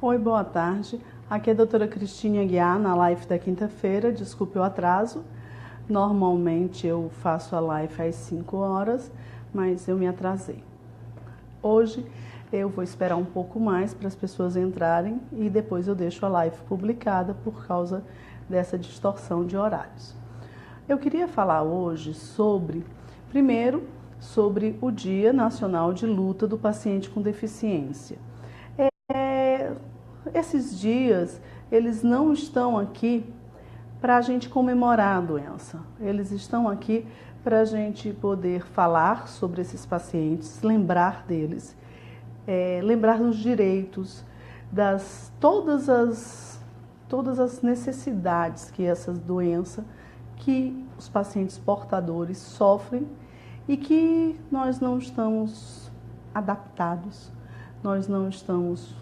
Oi, boa tarde. Aqui é a doutora Cristine Aguiar, na live da quinta-feira. Desculpe o atraso. Normalmente eu faço a live às 5 horas, mas eu me atrasei. Hoje eu vou esperar um pouco mais para as pessoas entrarem e depois eu deixo a live publicada por causa dessa distorção de horários. Eu queria falar hoje primeiro, sobre o Dia Nacional de Luta do Paciente com Deficiência. Esses dias, eles não estão aqui para a gente comemorar a doença. Eles estão aqui para a gente poder falar sobre esses pacientes, lembrar deles, lembrar dos direitos, todas as necessidades que essa doença, que os pacientes portadores sofrem e que nós não estamos adaptados, nós não estamos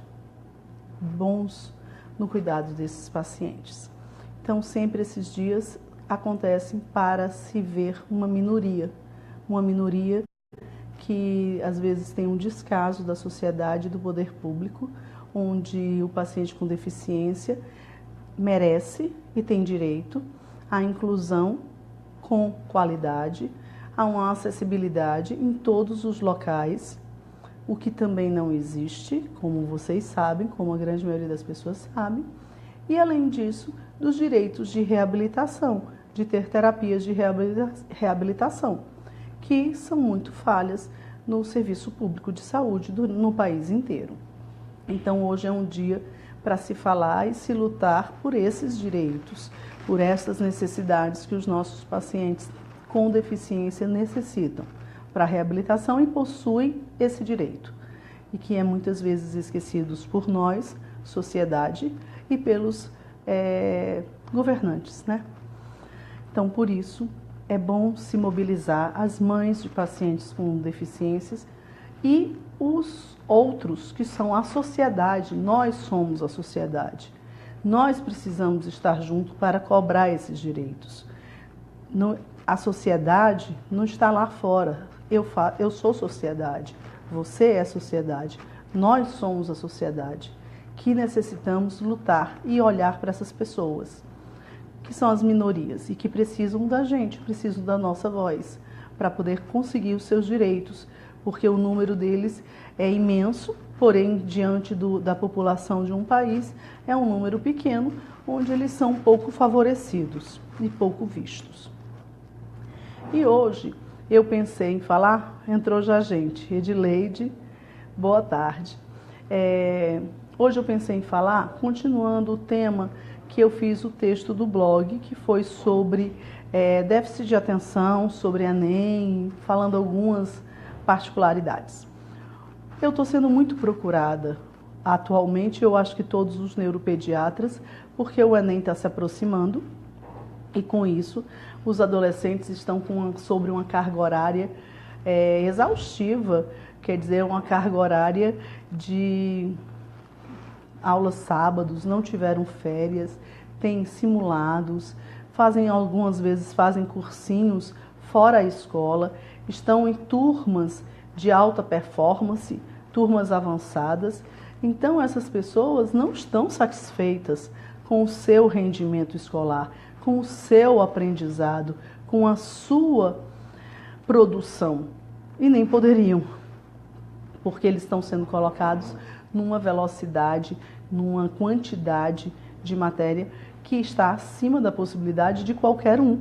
bons no cuidado desses pacientes. Então, sempre esses dias acontecem para se ver uma minoria que às vezes tem um descaso da sociedade e do poder público, onde o paciente com deficiência merece e tem direito à inclusão com qualidade, a uma acessibilidade em todos os locais, o que também não existe, como vocês sabem, como a grande maioria das pessoas sabe, e além disso, dos direitos de reabilitação, de ter terapias de reabilitação, que são muito falhas no serviço público de saúde no país inteiro. Então, hoje é um dia para se falar e se lutar por esses direitos, por essas necessidades que os nossos pacientes com deficiência necessitam para a reabilitação e possuem esse direito, e que é muitas vezes esquecidos por nós, sociedade, e pelos governantes, né? Então, por isso, é bom se mobilizar as mães de pacientes com deficiências e os outros que são a sociedade. Nós somos a sociedade. Nós precisamos estar juntos para cobrar esses direitos. A sociedade não está lá fora. Eu sou sociedade, você é sociedade, nós somos a sociedade que necessitamos lutar e olhar para essas pessoas, que são as minorias e que precisam da gente, precisam da nossa voz para poder conseguir os seus direitos, porque o número deles é imenso, porém, diante da população de um país, é um número pequeno, onde eles são pouco favorecidos e pouco vistos. E hoje eu pensei em falar, entrou já gente, Edileide, boa tarde. Hoje eu pensei em falar, continuando o tema que eu fiz o texto do blog, que foi sobre déficit de atenção, sobre Enem, falando algumas particularidades. Eu estou sendo muito procurada atualmente, eu acho que todos os neuropediatras, porque o Enem está se aproximando e com isso os adolescentes estão sobre uma carga horária exaustiva, quer dizer, uma carga horária de aulas sábados, não tiveram férias, têm simulados, algumas vezes fazem cursinhos fora a escola, estão em turmas de alta performance, turmas avançadas. Então, essas pessoas não estão satisfeitas com o seu rendimento escolar, com o seu aprendizado, com a sua produção. E nem poderiam, porque eles estão sendo colocados numa velocidade, numa quantidade de matéria que está acima da possibilidade de qualquer um.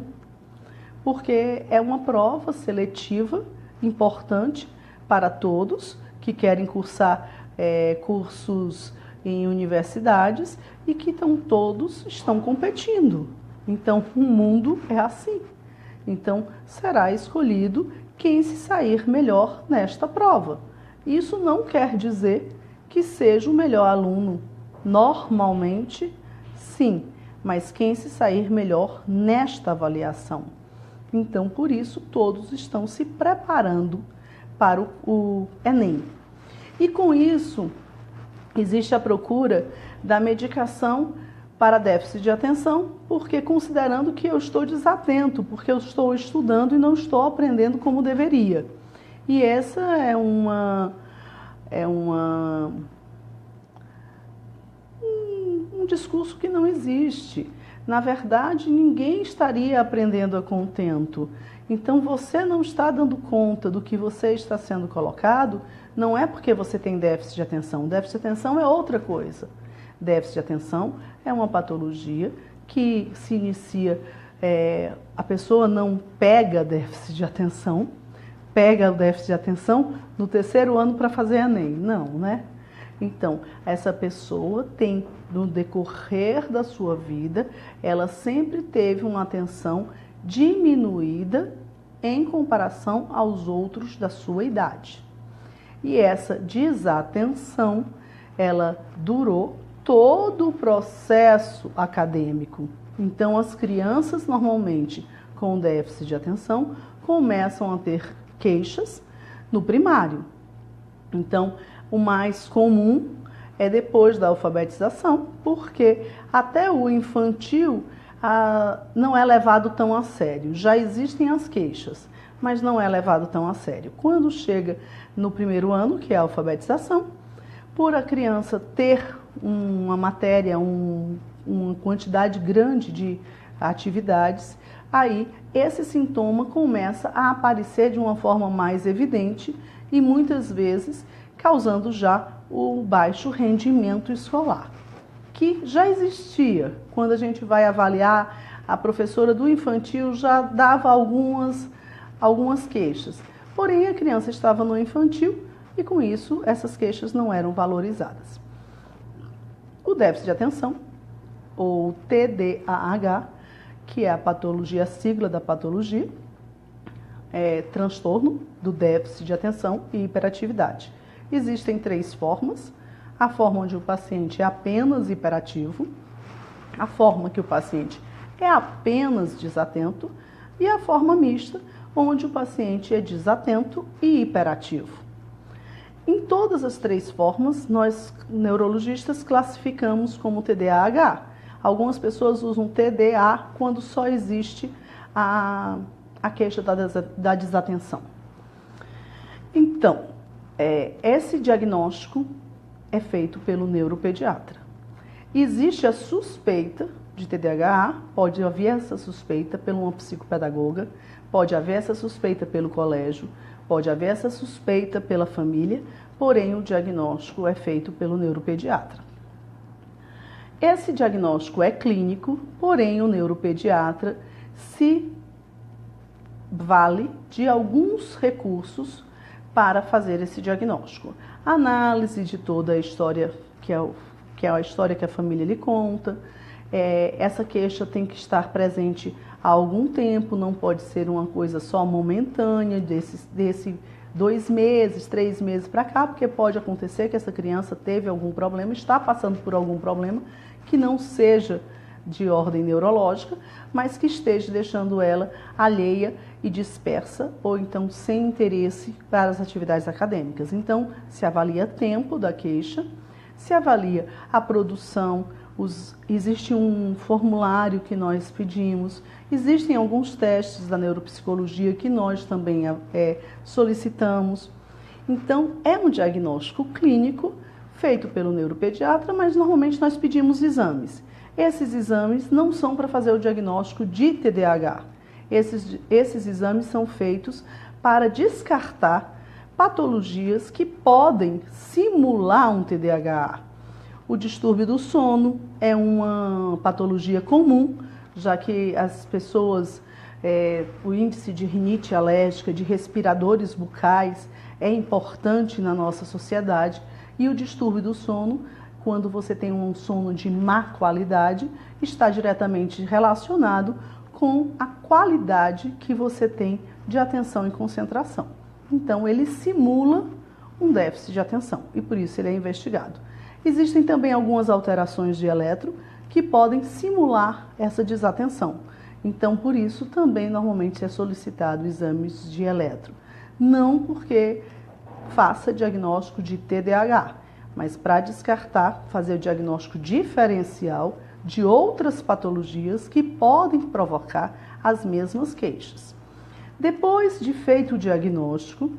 Porque é uma prova seletiva importante para todos que querem cursar cursos em universidades e que todos estão competindo. Então, o mundo é assim. Então, será escolhido quem se sair melhor nesta prova. Isso não quer dizer que seja o melhor aluno. Normalmente, sim, mas quem se sair melhor nesta avaliação. Então, por isso, todos estão se preparando para o Enem. E com isso, existe a procura da medicação para déficit de atenção, porque considerando que eu estou desatento, porque eu estou estudando e não estou aprendendo como deveria. E essa é uma discurso que não existe. Na verdade, ninguém estaria aprendendo a contento. Então, você não está dando conta do que você está sendo colocado, não é porque você tem déficit de atenção. Déficit de atenção é outra coisa. Déficit de atenção é uma patologia que se inicia, a pessoa não pega déficit de atenção, pega o déficit de atenção no terceiro ano para fazer Enem. Não, né? Então, essa pessoa tem, no decorrer da sua vida, ela sempre teve uma atenção diminuída em comparação aos outros da sua idade. E essa desatenção, ela durou todo o processo acadêmico. Então, as crianças, normalmente, com déficit de atenção, começam a ter queixas no primário. Então, o mais comum é depois da alfabetização, porque até o infantil não é levado tão a sério. Já existem as queixas, mas não é levado tão a sério. Quando chega no primeiro ano, que é a alfabetização, por a criança ter uma matéria, uma quantidade grande de atividades, aí esse sintoma começa a aparecer de uma forma mais evidente e muitas vezes causando já o baixo rendimento escolar, que já existia. Quando a gente vai avaliar, a professora do infantil já dava algumas queixas. Porém, a criança estava no infantil e, com isso, essas queixas não eram valorizadas. O déficit de atenção, ou TDAH, que é a sigla da patologia, é transtorno do déficit de atenção e hiperatividade. Existem 3 formas: a forma onde o paciente é apenas hiperativo, a forma que o paciente é apenas desatento e a forma mista, onde o paciente é desatento e hiperativo. Em todas as 3 formas, nós neurologistas classificamos como TDAH. Algumas pessoas usam TDA quando só existe a queixa da desatenção. Então, esse diagnóstico é feito pelo neuropediatra. Existe a suspeita de TDAH, pode haver essa suspeita por uma psicopedagoga, pode haver essa suspeita pelo colégio, pode haver essa suspeita pela família, porém o diagnóstico é feito pelo neuropediatra. Esse diagnóstico é clínico, porém o neuropediatra se vale de alguns recursos para fazer esse diagnóstico. Análise de toda a história, que é a história que a família lhe conta. Essa queixa tem que estar presente há algum tempo, não pode ser uma coisa só momentânea, desse 2 meses, 3 meses para cá, porque pode acontecer que essa criança teve algum problema, está passando por algum problema que não seja de ordem neurológica, mas que esteja deixando ela alheia e dispersa, ou então sem interesse para as atividades acadêmicas. Então, se avalia tempo da queixa, se avalia a produção, existe um formulário que nós pedimos, existem alguns testes da neuropsicologia que nós também solicitamos. Então, é um diagnóstico clínico feito pelo neuropediatra, mas normalmente nós pedimos exames. Esses exames não são para fazer o diagnóstico de TDAH. Esses exames são feitos para descartar patologias que podem simular um TDAH. O distúrbio do sono é uma patologia comum, já que as pessoas, o índice de rinite alérgica, de respiradores bucais, é importante na nossa sociedade. E o distúrbio do sono, quando você tem um sono de má qualidade, está diretamente relacionado com a qualidade que você tem de atenção e concentração. Então, ele simula um déficit de atenção e por isso ele é investigado. Existem também algumas alterações de eletro que podem simular essa desatenção. Então, por isso, também normalmente é solicitado exames de eletro. Não porque faça diagnóstico de TDAH, mas para descartar, fazer o diagnóstico diferencial de outras patologias que podem provocar as mesmas queixas. Depois de feito o diagnóstico,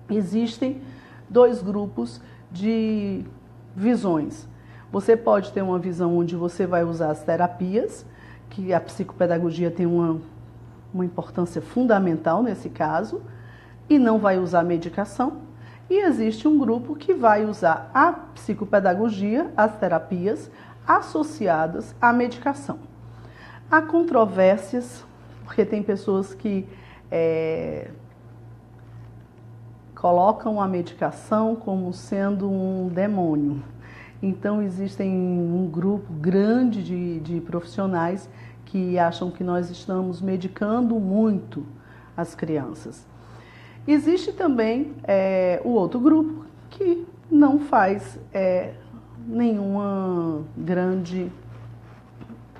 existem 2 grupos de visões. Você pode ter uma visão onde você vai usar as terapias, que a psicopedagogia tem uma importância fundamental nesse caso, e não vai usar medicação. E existe um grupo que vai usar a psicopedagogia, as terapias, associadas à medicação. Há controvérsias, porque tem pessoas que colocam a medicação como sendo um demônio. Então, existem um grupo grande de profissionais que acham que nós estamos medicando muito as crianças. Existe também o outro grupo que não faz nenhuma grande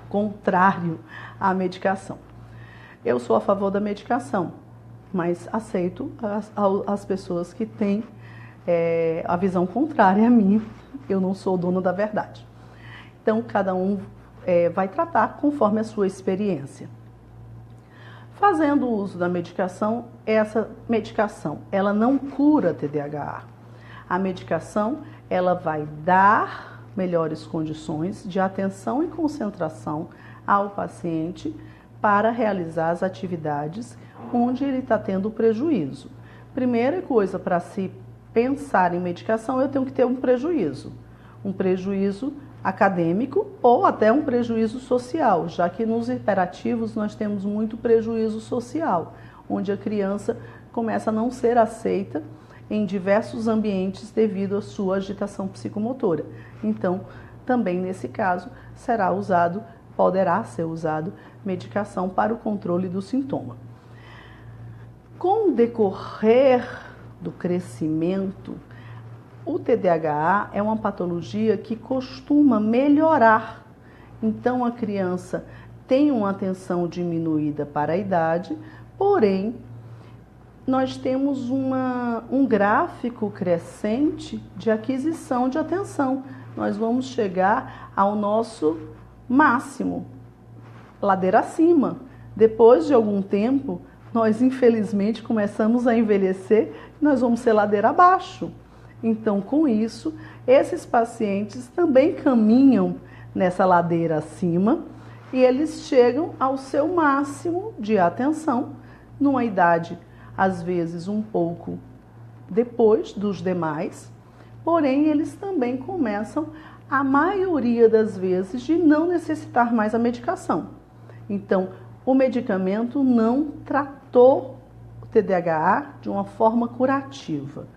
contrário à medicação. Eu sou a favor da medicação, mas aceito as pessoas que têm a visão contrária a mim. Eu não sou dona da verdade. Então, cada um vai tratar conforme a sua experiência. Fazendo uso da medicação, essa medicação, ela não cura TDAH. A medicação, ela vai dar melhores condições de atenção e concentração ao paciente para realizar as atividades onde ele está tendo prejuízo. Primeira coisa, para se pensar em medicação, eu tenho que ter um prejuízo acadêmico ou até um prejuízo social, já que nos hiperativos nós temos muito prejuízo social, onde a criança começa a não ser aceita em diversos ambientes devido à sua agitação psicomotora. Então, também nesse caso, poderá ser usado medicação para o controle do sintoma. Com o decorrer do crescimento, o TDAH é uma patologia que costuma melhorar. Então, a criança tem uma atenção diminuída para a idade, porém, nós temos um gráfico crescente de aquisição de atenção. Nós vamos chegar ao nosso máximo, ladeira acima. Depois de algum tempo, nós infelizmente começamos a envelhecer e nós vamos ser ladeira abaixo. Então, com isso, esses pacientes também caminham nessa ladeira acima e eles chegam ao seu máximo de atenção numa idade, às vezes, um pouco depois dos demais, porém, eles também começam, a maioria das vezes, de não necessitar mais a medicação. Então, o medicamento não tratou o TDAH de uma forma curativa.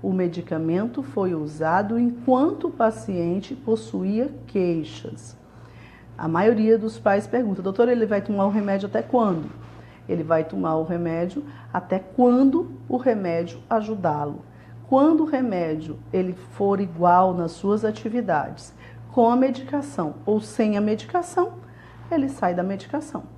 O medicamento foi usado enquanto o paciente possuía queixas. A maioria dos pais pergunta: doutor, ele vai tomar o remédio até quando? Ele vai tomar o remédio até quando o remédio ajudá-lo. Quando o remédio ele for igual nas suas atividades, com a medicação ou sem a medicação, ele sai da medicação.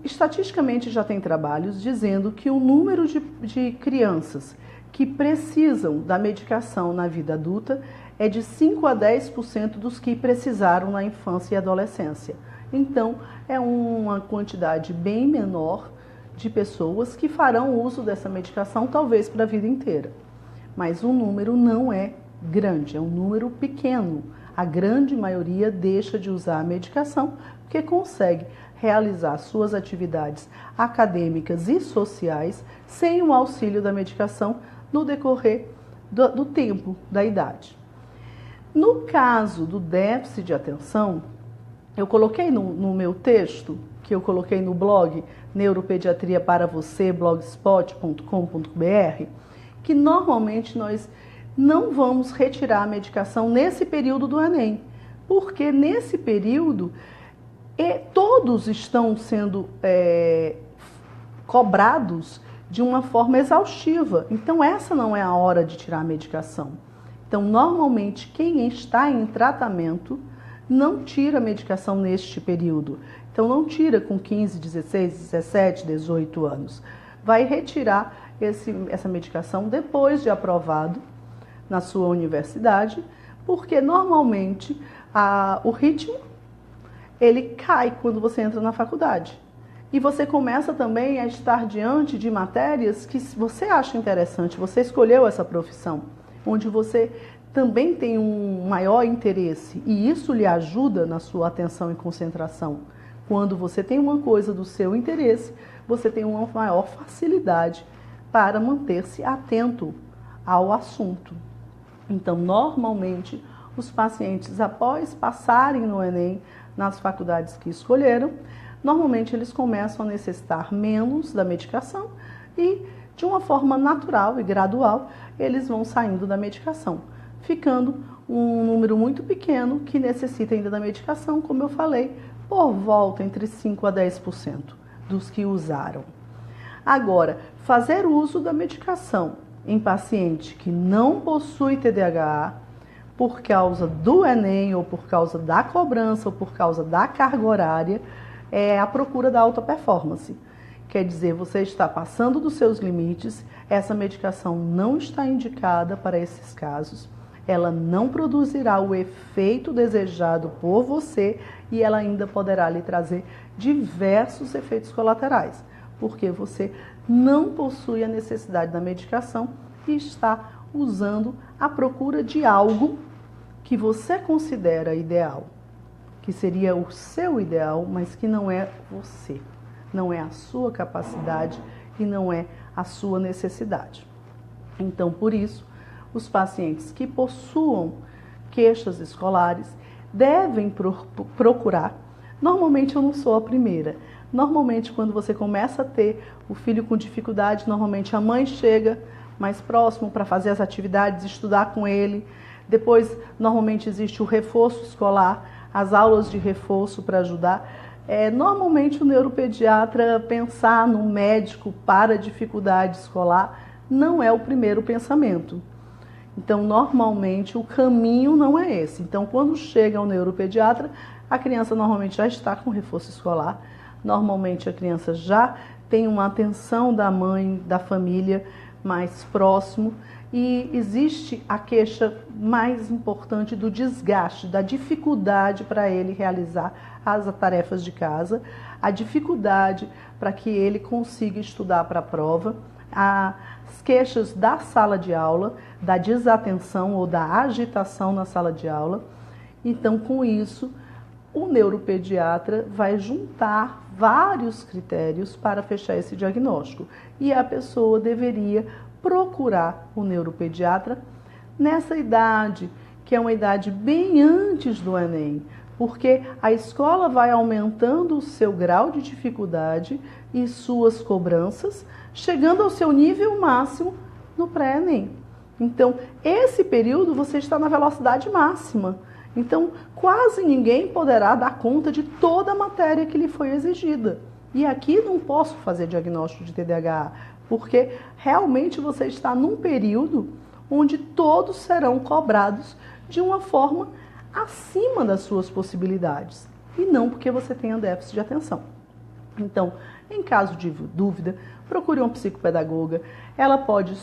Estatisticamente já tem trabalhos dizendo que o número de crianças que precisam da medicação na vida adulta é de 5 a 10% dos que precisaram na infância e adolescência. Então, é uma quantidade bem menor de pessoas que farão uso dessa medicação, talvez para a vida inteira. Mas o número não é grande, é um número pequeno. A grande maioria deixa de usar a medicação porque consegue realizar suas atividades acadêmicas e sociais sem o auxílio da medicação no decorrer do tempo, da idade. No caso do déficit de atenção, eu coloquei no meu texto, que eu coloquei no blog Neuropediatria para você, blogspot.com.br, que normalmente nós não vamos retirar a medicação nesse período do Enem, porque nesse período todos estão sendo cobrados de uma forma exaustiva. Então, essa não é a hora de tirar a medicação. Então, normalmente, quem está em tratamento não tira a medicação neste período. Então, não tira com 15, 16, 17, 18 anos. Vai retirar essa medicação depois de aprovado na sua universidade, porque normalmente o ritmo ele cai quando você entra na faculdade. E você começa também a estar diante de matérias que você acha interessante, você escolheu essa profissão, onde você também tem um maior interesse e isso lhe ajuda na sua atenção e concentração. Quando você tem uma coisa do seu interesse, você tem uma maior facilidade para manter-se atento ao assunto. Então, normalmente, os pacientes, após passarem no Enem, nas faculdades que escolheram, normalmente eles começam a necessitar menos da medicação e, de uma forma natural e gradual, eles vão saindo da medicação, ficando um número muito pequeno que necessita ainda da medicação, como eu falei, por volta entre 5% a 10% dos que usaram. Agora, fazer uso da medicação em paciente que não possui TDAH, por causa do Enem, ou por causa da cobrança, ou por causa da carga horária, é a procura da alta performance. Quer dizer, você está passando dos seus limites, essa medicação não está indicada para esses casos, ela não produzirá o efeito desejado por você e ela ainda poderá lhe trazer diversos efeitos colaterais, porque você não possui a necessidade da medicação e está usando a procura de algo que você considera ideal, que seria o seu ideal, mas que não é você, não é a sua capacidade e não é a sua necessidade. Então, por isso, os pacientes que possuam queixas escolares devem procurar. Normalmente eu não sou a primeira. Normalmente quando você começa a ter o filho com dificuldade, normalmente a mãe chega mais próximo para fazer as atividades, estudar com ele. Depois, normalmente existe o reforço escolar, as aulas de reforço para ajudar. Normalmente o neuropediatra pensar no médico para dificuldade escolar não é o primeiro pensamento. Então, normalmente, o caminho não é esse. Então, quando chega ao neuropediatra, a criança normalmente já está com reforço escolar. Normalmente, a criança já tem uma atenção da mãe, da família mais próximo. E existe a queixa mais importante do desgaste, da dificuldade para ele realizar as tarefas de casa, a dificuldade para que ele consiga estudar para a prova, as queixas da sala de aula, da desatenção ou da agitação na sala de aula. Então, com isso, o neuropediatra vai juntar vários critérios para fechar esse diagnóstico. E a pessoa deveria procurar o neuropediatra nessa idade, que é uma idade bem antes do Enem, porque a escola vai aumentando o seu grau de dificuldade e suas cobranças, chegando ao seu nível máximo no pré-Enem. Então, esse período você está na velocidade máxima. Então, quase ninguém poderá dar conta de toda a matéria que lhe foi exigida. E aqui não posso fazer diagnóstico de TDAH, porque realmente você está num período onde todos serão cobrados de uma forma acima das suas possibilidades, e não porque você tenha déficit de atenção. Então, em caso de dúvida, procure uma psicopedagoga. Ela pode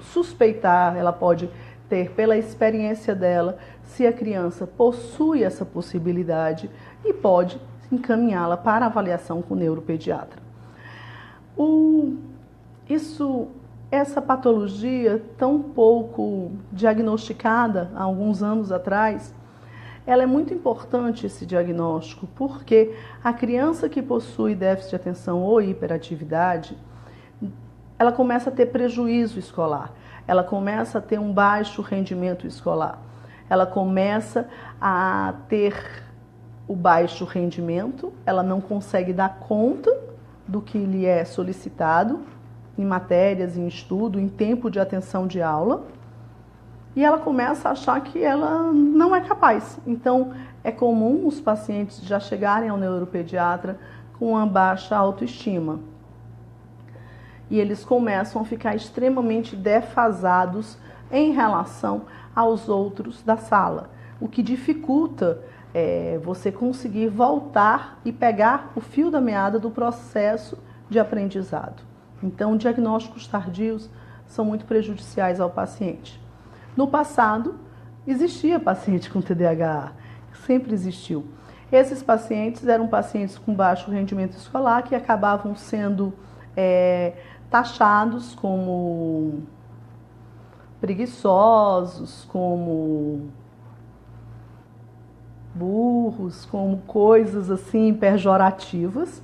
suspeitar, ela pode ter, pela experiência dela, se a criança possui essa possibilidade e pode encaminhá-la para avaliação com o neuropediatra. Essa patologia tão pouco diagnosticada há alguns anos atrás, ela é muito importante, esse diagnóstico, porque a criança que possui déficit de atenção ou hiperatividade, ela começa a ter prejuízo escolar, ela começa a ter um baixo rendimento escolar, ela começa a ter o baixo rendimento, ela não consegue dar conta do que lhe é solicitado em matérias, em estudo, em tempo de atenção de aula, e ela começa a achar que ela não é capaz. Então, é comum os pacientes já chegarem ao neuropediatra com uma baixa autoestima. E eles começam a ficar extremamente defasados em relação aos outros da sala, o que dificulta você conseguir voltar e pegar o fio da meada do processo de aprendizado. Então, diagnósticos tardios são muito prejudiciais ao paciente. No passado, existia paciente com TDAH, sempre existiu. Esses pacientes eram pacientes com baixo rendimento escolar que acabavam sendo taxados como preguiçosos, como burros, como coisas assim pejorativas.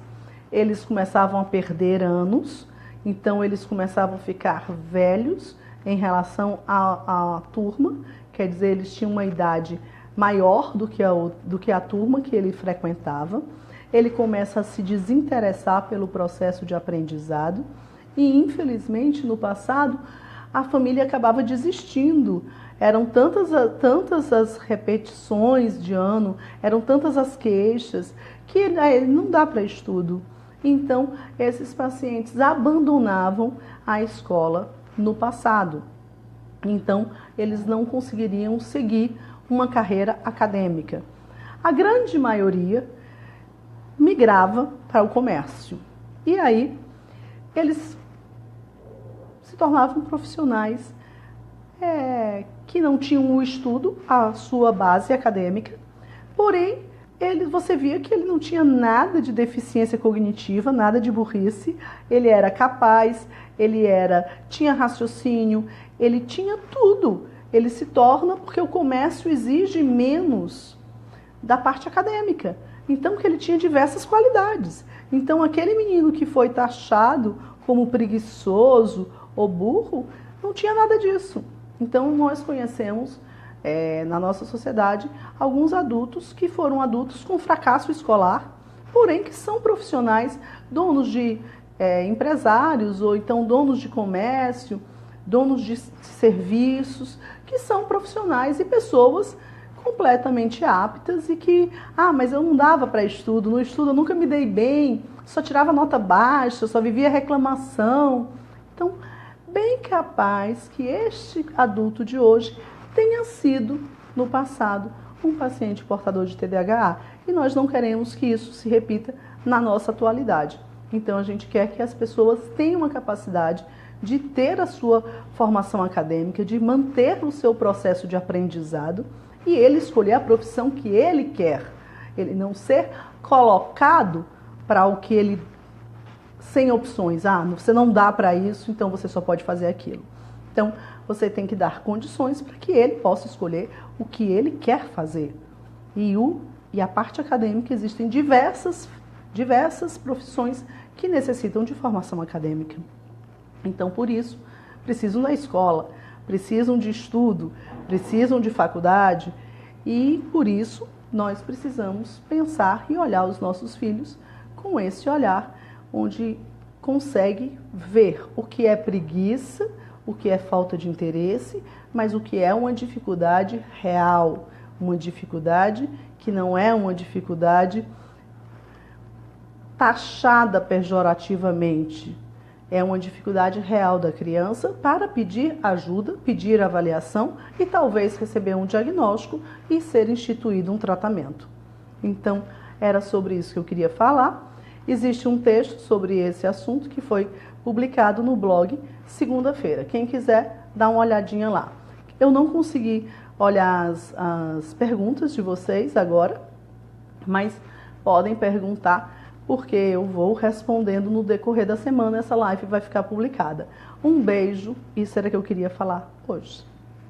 Eles começavam a perder anos, então eles começavam a ficar velhos em relação à turma, quer dizer, eles tinham uma idade maior do que a turma que ele frequentava. Ele começa a se desinteressar pelo processo de aprendizado e, infelizmente, no passado, a família acabava desistindo. Eram tantas as repetições de ano, eram tantas as queixas, que não dá para estudo. Então, esses pacientes abandonavam a escola no passado. Então, eles não conseguiriam seguir uma carreira acadêmica. A grande maioria migrava para o comércio. E aí, eles se tornavam profissionais que não tinham o estudo, a sua base acadêmica, porém, você via que ele não tinha nada de deficiência cognitiva, nada de burrice, ele era capaz, tinha raciocínio, ele tinha tudo. Ele se torna porque o comércio exige menos da parte acadêmica. Então, que ele tinha diversas qualidades. Então, aquele menino que foi taxado como preguiçoso ou burro, não tinha nada disso. Então, nós conhecemos na nossa sociedade alguns adultos que foram adultos com fracasso escolar, porém que são profissionais, donos de empresários ou então donos de comércio, donos de serviços, que são profissionais e pessoas completamente aptas e que, mas eu não dava para estudo, no estudo eu nunca me dei bem, só tirava nota baixa, só vivia reclamação. Então, bem capaz que este adulto de hoje tenha sido, no passado, um paciente portador de TDAH. E nós não queremos que isso se repita na nossa atualidade. Então, a gente quer que as pessoas tenham a capacidade de ter a sua formação acadêmica, de manter o seu processo de aprendizado e ele escolher a profissão que ele quer. Ele não ser colocado para o que ele... sem opções. Você não dá para isso, então você só pode fazer aquilo. Então, você tem que dar condições para que ele possa escolher o que ele quer fazer. E a parte acadêmica, existem diversas profissões que necessitam de formação acadêmica. Então, por isso, precisam da escola, precisam de estudo, precisam de faculdade e, por isso, nós precisamos pensar e olhar os nossos filhos com esse olhar, onde consegue ver o que é preguiça, o que é falta de interesse, mas o que é uma dificuldade real, uma dificuldade que não é uma dificuldade taxada pejorativamente. É uma dificuldade real da criança para pedir ajuda, pedir avaliação e talvez receber um diagnóstico e ser instituído um tratamento. Então, era sobre isso que eu queria falar. Existe um texto sobre esse assunto que foi publicado no blog segunda-feira. Quem quiser, dá uma olhadinha lá. Eu não consegui olhar as perguntas de vocês agora, mas podem perguntar, porque eu vou respondendo no decorrer da semana. Essa live vai ficar publicada. Um beijo, isso era o que eu queria falar hoje.